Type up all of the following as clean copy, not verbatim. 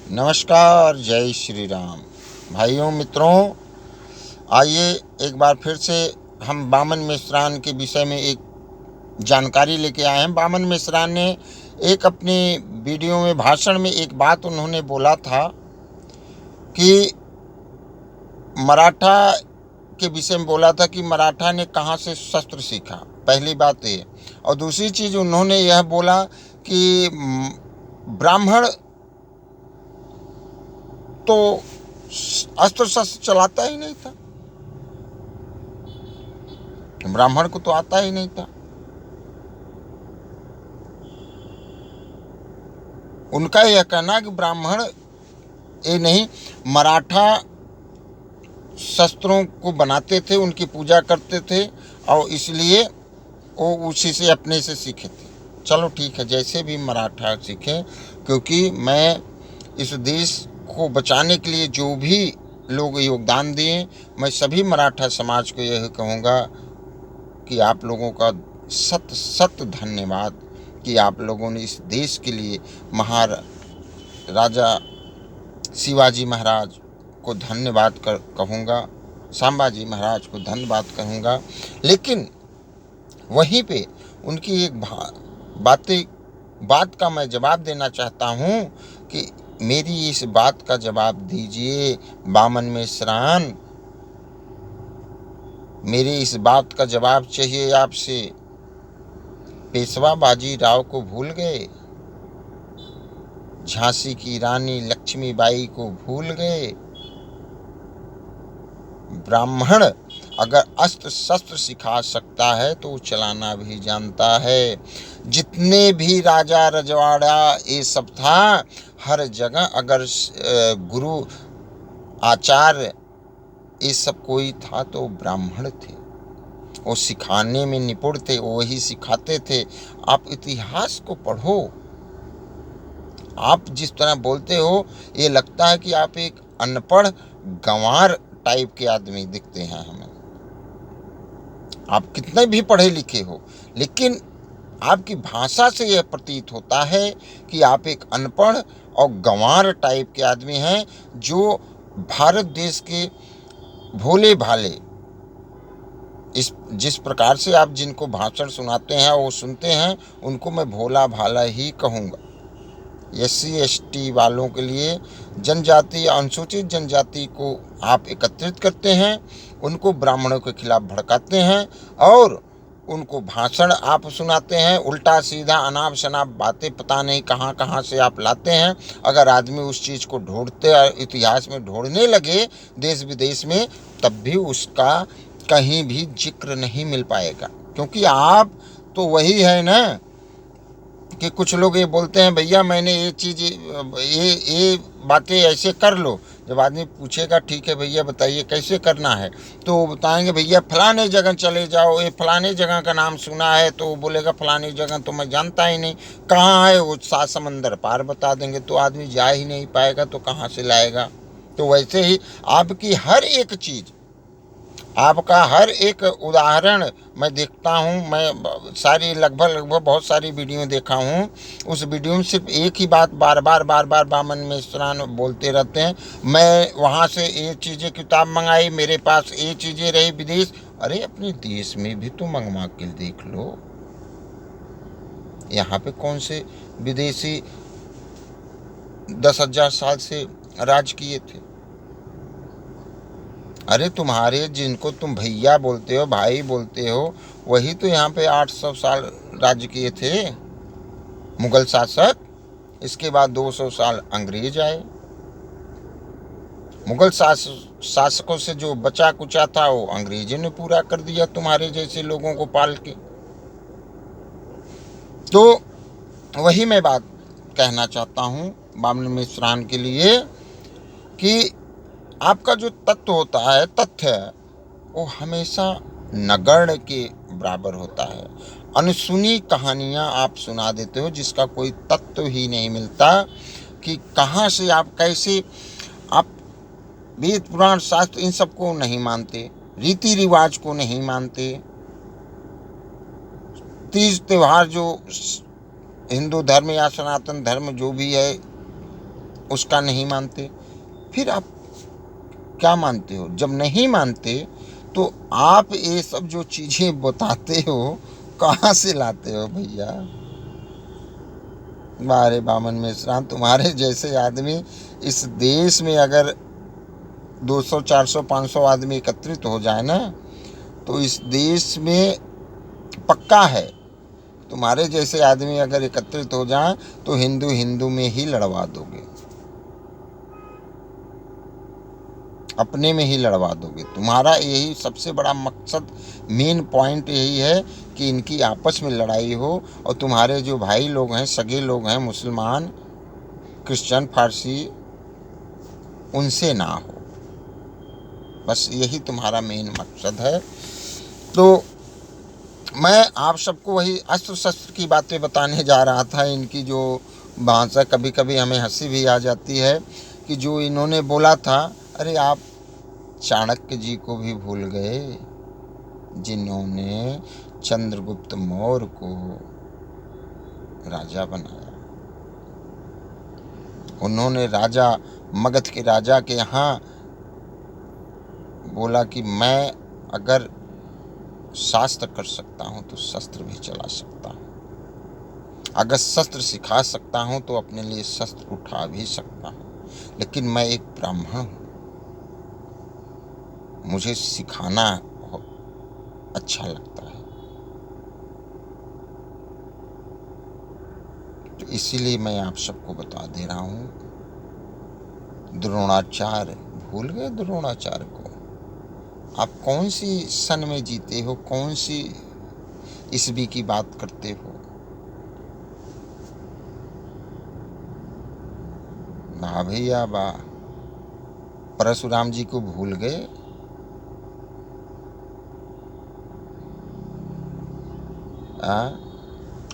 नमस्कार, जय श्री राम। भाइयों मित्रों, आइए एक बार फिर से हम वामन मिश्रान के विषय में एक जानकारी लेके आए हैं। वामन मिश्रान ने एक अपनी वीडियो में भाषण में एक बात उन्होंने बोला था कि मराठा के विषय में बोला था कि मराठा ने कहाँ से शस्त्र सीखा, पहली बात ये। और दूसरी चीज़ उन्होंने यह बोला कि ब्राह्मण तो अस्त्र शस्त्र चलाता ही नहीं था, ब्राह्मण को तो आता ही नहीं था। उनका यह कहना कि ब्राह्मण ये नहीं, मराठा शस्त्रों को बनाते थे, उनकी पूजा करते थे और इसलिए वो उसी से अपने से सीखे थे। चलो ठीक है, जैसे भी मराठा सीखे, क्योंकि मैं इस देश को बचाने के लिए जो भी लोग योगदान दिए, मैं सभी मराठा समाज को यह कहूँगा कि आप लोगों का सत सत धन्यवाद कि आप लोगों ने इस देश के लिए महाराजा शिवाजी महाराज को धन्यवाद कहूँगा, संभाजी महाराज को धन्यवाद कहूँगा। लेकिन वहीं पे उनकी एक बात का मैं जवाब देना चाहता हूँ कि मेरी इस बात का जवाब दीजिए वामन मिश्रान। मेरी इस बात का जवाब चाहिए आपसे। पेशवा बाजीराव को भूल गए, झांसी की रानी लक्ष्मीबाई को भूल गए। ब्राह्मण अगर अस्त्र शस्त्र सिखा सकता है तो वो चलाना भी जानता है। जितने भी राजा रजवाड़ा ये सब था, हर जगह अगर गुरु आचार्य ये सब कोई था तो ब्राह्मण थे। वो सिखाने में निपुण थे, वो वही सिखाते थे। आप इतिहास को पढ़ो। आप जिस तरह बोलते हो ये लगता है कि आप एक अनपढ़ गंवार टाइप के आदमी दिखते हैं हमें। आप कितने भी पढ़े लिखे हो, लेकिन आपकी भाषा से यह प्रतीत होता है कि आप एक अनपढ़ और गंवार टाइप के आदमी हैं, जो भारत देश के भोले भाले जिस प्रकार से आप जिनको भाषण सुनाते हैं वो सुनते हैं, उनको मैं भोला भाला ही कहूँगा। SC ST वालों के लिए, जनजाति अनुसूचित जनजाति को आप एकत्रित करते हैं, उनको ब्राह्मणों के खिलाफ भड़काते हैं और उनको भाषण आप सुनाते हैं। उल्टा सीधा अनाप शनाप बातें पता नहीं कहाँ कहाँ से आप लाते हैं। अगर आदमी उस चीज़ को ढूंढते इतिहास में ढूंढने लगे देश विदेश में, तब भी उसका कहीं भी जिक्र नहीं मिल पाएगा। क्योंकि आप तो वही है ना कि कुछ लोग ये बोलते हैं भैया मैंने ये चीज़ ये बातें ऐसे कर लो। जब आदमी पूछेगा ठीक है भैया बताइए कैसे करना है, तो वो बताएंगे भैया फलाने जगह चले जाओ, ये फलाने जगह का नाम सुना है। तो वो बोलेगा फलानी जगह तो मैं जानता ही नहीं, कहाँ है वो 7 समंदर पार बता देंगे। तो आदमी जा ही नहीं पाएगा तो कहाँ से लाएगा। तो वैसे ही आपकी हर एक चीज़, आपका हर एक उदाहरण मैं देखता हूँ। मैं सारी लगभग बहुत सारी वीडियो देखा हूँ। उस वीडियो में सिर्फ एक ही बात बार बार वामन मिश्रान बोलते रहते हैं, मैं वहाँ से ये चीज़ें किताब मंगाई, मेरे पास ये चीज़ें रही विदेश। अरे अपने देश में भी तो मंगवा के देख लो। यहाँ पे कौन से विदेशी 10,000 साल से राज किए थे? अरे तुम्हारे जिनको तुम भैया बोलते हो, भाई बोलते हो, वही तो यहाँ पे 800 साल राज्य किए थे मुगल शासक। इसके बाद 200 साल अंग्रेज आए। मुगल शासकों से जो बचा कुचा था वो अंग्रेजों ने पूरा कर दिया तुम्हारे जैसे लोगों को पाल के। तो वही मैं बात कहना चाहता हूँ वामन मिश्रान के लिए कि आपका जो तत्व होता है, तथ्य है, वो हमेशा नगण्य के बराबर होता है। अनसुनी कहानियाँ आप सुना देते हो जिसका कोई तत्व ही नहीं मिलता कि कहाँ से आप कैसे। आप वेद पुराण शास्त्र इन सबको नहीं मानते, रीति रिवाज को नहीं मानते। तीज त्यौहार जो हिंदू धर्म या सनातन धर्म जो भी है उसका नहीं मानते, फिर आप क्या मानते हो? जब नहीं मानते तो आप ये सब जो चीज़ें बताते हो कहाँ से लाते हो भैया? बारे बामन मिश्रा, तुम्हारे जैसे आदमी इस देश में अगर 200, 400, 500 आदमी एकत्रित हो जाए ना, तो इस देश में पक्का है, तुम्हारे जैसे आदमी अगर एकत्रित हो जाए तो हिंदू हिंदू में ही लड़वा दोगे, अपने में ही लड़वा दोगे। तुम्हारा यही सबसे बड़ा मकसद, मेन पॉइंट यही है कि इनकी आपस में लड़ाई हो और तुम्हारे जो भाई लोग हैं, सगे लोग हैं, मुसलमान, क्रिश्चियन, फारसी, उनसे ना हो। बस यही तुम्हारा मेन मकसद है। तो मैं आप सबको वही अस्त्र शस्त्र की बातें बताने जा रहा था। इनकी जो भाषा, कभी कभी हमें हंसी भी आ जाती है कि जो इन्होंने बोला था, अरे आप चाणक्य जी को भी भूल गए, जिन्होंने चंद्रगुप्त मौर्य को राजा बनाया। उन्होंने राजा, मगध के राजा के यहाँ बोला कि मैं अगर शास्त्र कर सकता हूँ तो शस्त्र भी चला सकता हूँ, अगर शस्त्र सिखा सकता हूँ तो अपने लिए शस्त्र उठा भी सकता हूँ, लेकिन मैं एक ब्राह्मण हूँ, मुझे सिखाना अच्छा लगता है। तो इसीलिए मैं आप सबको बता दे रहा हूँ, द्रोणाचार्य भूल गए? द्रोणाचार्य को आप कौन सी सन में जीते हो, कौन सी ईस्वी की बात करते हो? वाह भैया वाह, परशुराम जी को भूल गए?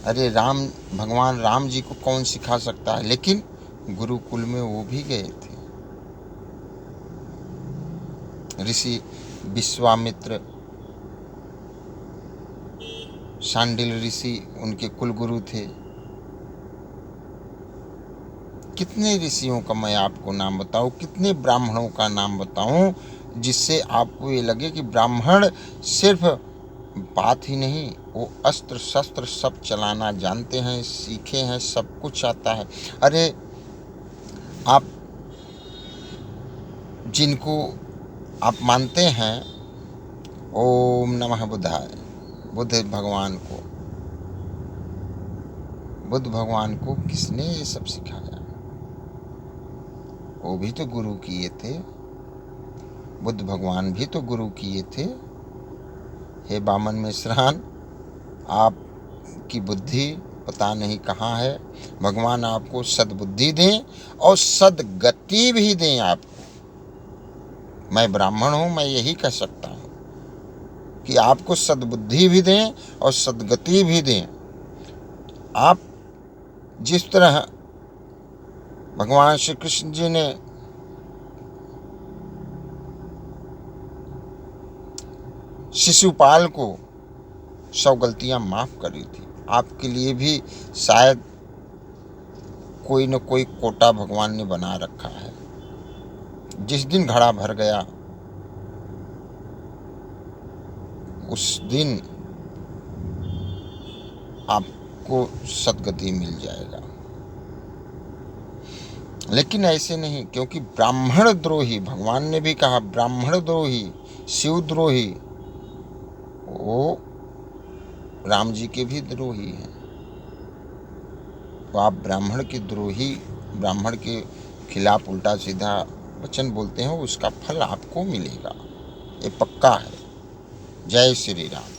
अरे भगवान राम जी को कौन सिखा सकता है, लेकिन गुरुकुल में वो भी गए थे। ऋषि विश्वामित्र, शांडिल ऋषि उनके कुलगुरु थे। कितने ऋषियों का मैं आपको नाम बताऊं, कितने ब्राह्मणों का नाम बताऊं, जिससे आपको ये लगे कि ब्राह्मण सिर्फ बात ही नहीं, वो अस्त्र शस्त्र सब चलाना जानते हैं, सीखे हैं, सब कुछ आता है। अरे आप जिनको आप मानते हैं, ओम नमः बुद्धाय, बुद्ध भगवान को किसने ये सब सिखाया? वो भी तो गुरु किए थे, बुद्ध भगवान भी तो गुरु किए थे। हे बामन मिश्रान, आपकी बुद्धि पता नहीं कहाँ है। भगवान आपको सद्बुद्धि दें और सद्गति भी दें आपको। मैं ब्राह्मण हूँ, मैं यही कह सकता हूँ कि आपको सद्बुद्धि भी दें और सद्गति भी दें। आप जिस तरह भगवान श्री कृष्ण जी ने शिशुपाल को 100 गलतियां माफ करी थी, आपके लिए भी शायद कोई न कोई कोटा भगवान ने बना रखा है। जिस दिन घड़ा भर गया उस दिन आपको सद्गति मिल जाएगा। लेकिन ऐसे नहीं, क्योंकि ब्राह्मण द्रोही, भगवान ने भी कहा ब्राह्मण द्रोही, शिव द्रोही, वो राम जी के भी द्रोही हैं। तो आप ब्राह्मण के द्रोही, ब्राह्मण के खिलाफ उल्टा सीधा वचन बोलते हैं, उसका फल आपको मिलेगा, ये पक्का है। जय श्री राम।